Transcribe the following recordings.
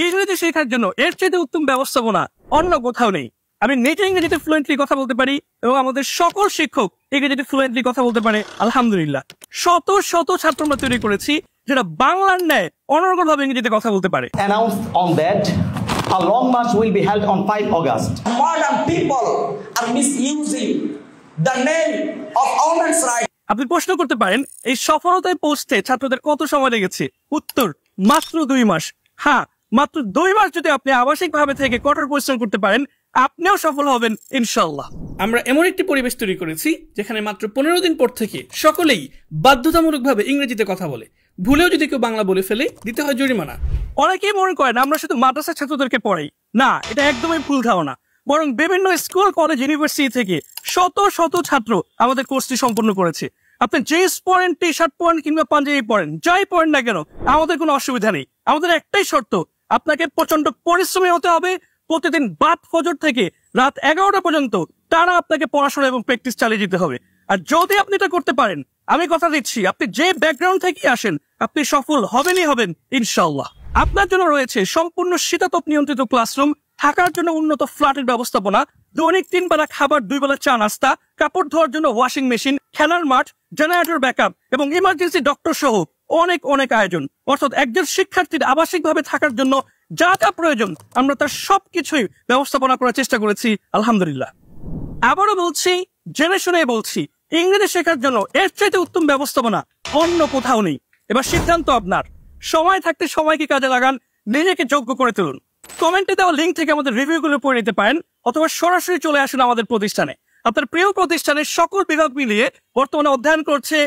ইংরেজি শেখার জন্য এর চেয়ে উত্তম ব্যবস্থাপনা অন্য কোথাও নেই। আমি নিজে ইংরেজিতে ফ্লুয়েন্টলি কথা বলতে পারি এবং আমাদের সকল শিক্ষক ইংরেজিতে ফ্লুয়েন্টলি কথা বলতে পারে আলহামদুলিল্লাহ। শত শত ছাত্র আমরা তৈরি করেছি যারা বাংলার ন্যায় অনর্গলভাবে ইংরেজিতে কথা বলতে পারে। Announced on that a long march will be held on 5 August. Modern people are misusing the name of women's rights. আপনি প্রশ্ন করতে পারেন এই সফলতায় পৌঁছতে ছাত্রদের কত সময় লেগেছে? উত্তর, মাত্র 2 মাস। হ্যাঁ, মাত্র 2 মাস যদি আপনি আবাসিকভাবে থেকে কঠোর পরিশ্রম করতে পারেন, আপনিও সফল হবেন ইনশাআল্লাহ। আমরা এমন একটি পরিবেশ তৈরি করেছি যেখানে মাত্র 15 দিন পর থেকে সকলেই বাধ্যতামূলকভাবে ইংরেজিতে কথা বলে। ভুলেও যদি কেউ বাংলা বলে ফেলে, দিতে হয় জরিমানা। অনেকেই মনে করেন আমরা শুধু মাদ্রাসার ছাত্রদেরকে পড়াই। না, এটা একদমই ভুল ধারণা। বরং বিভিন্ন স্কুল, কলেজ, ইউনিভার্সিটি থেকে শত শত ছাত্র আমাদের কোর্সটি সম্পন্ন করেছে। আপনি জিন্স পরেন, টি শার্ট পরেন কিংবা পাঞ্জাবি পরেন, যাই পরেন না কেন, আমাদের কোনো অসুবিধা নেই। আমাদের একটাই শর্ত, আপনাকে প্রচন্ড পরিশ্রমী হতে হবে। প্রতিদিন বাদ ফজর থেকে রাত 11টা পর্যন্ত টানা আপনাকে পড়াশোনা এবং প্র্যাকটিস চালিয়ে যেতে হবে। আর যদি আপনি এটা করতে পারেন, আমি কথা দিচ্ছি, আপনি যে ব্যাকগ্রাউন্ড থেকে আসেন, আপনি সফল হবেনই হবেন ইনশাআল্লাহ। আপনার জন্য রয়েছে সম্পূর্ণ শীতাতপ নিয়ন্ত্রিত ক্লাসরুম, থাকার জন্য উন্নত ফ্ল্যাটের ব্যবস্থাপনা, দৈনিক 3 বেলা খাবার, 2 বেলা চা নাস্তা, কাপড় ধোয়ার জন্য ওয়াশিং মেশিন, খেলার মাঠ, জেনারেটর ব্যাকআপ এবং ইমার্জেন্সি ডক্টর সহ অনেক অনেক আয়োজন। অর্থাৎ একজন শিক্ষার্থীর আবাসিকভাবে থাকার জন্য যা যা প্রয়োজন আমরা তার সবকিছুই ব্যবস্থাপনা করার চেষ্টা করেছি আলহামদুলিল্লাহ। আবারও বলছি, জেনে শুনে বলছি, ইংরেজি শেখার জন্য এর চাইতে উত্তম ব্যবস্থাপনা অন্য কোথাও নেই। এবার সিদ্ধান্ত আপনার। সময় থাকতে সময়কে কাজে লাগান, নিজেকে যোগ্য করে তুলুন। কমেন্টে দেওয়া লিঙ্ক থেকে আমাদের রিভিউগুলো পড়ে নিতে পারেন অথবা সরাসরি চলে আসুন আমাদের প্রতিষ্ঠানে। আপনার প্রিয় প্রতিষ্ঠানের সকল বিভাগ মিলিয়ে বর্তমানে অধ্যয়ন করছে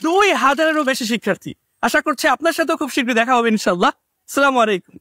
2000-এরও বেশি শিক্ষার্থী। আশা করছি আপনার সাথেও খুব শীঘ্রই দেখা হবে ইনশাআল্লাহ। আসসালামু আলাইকুম।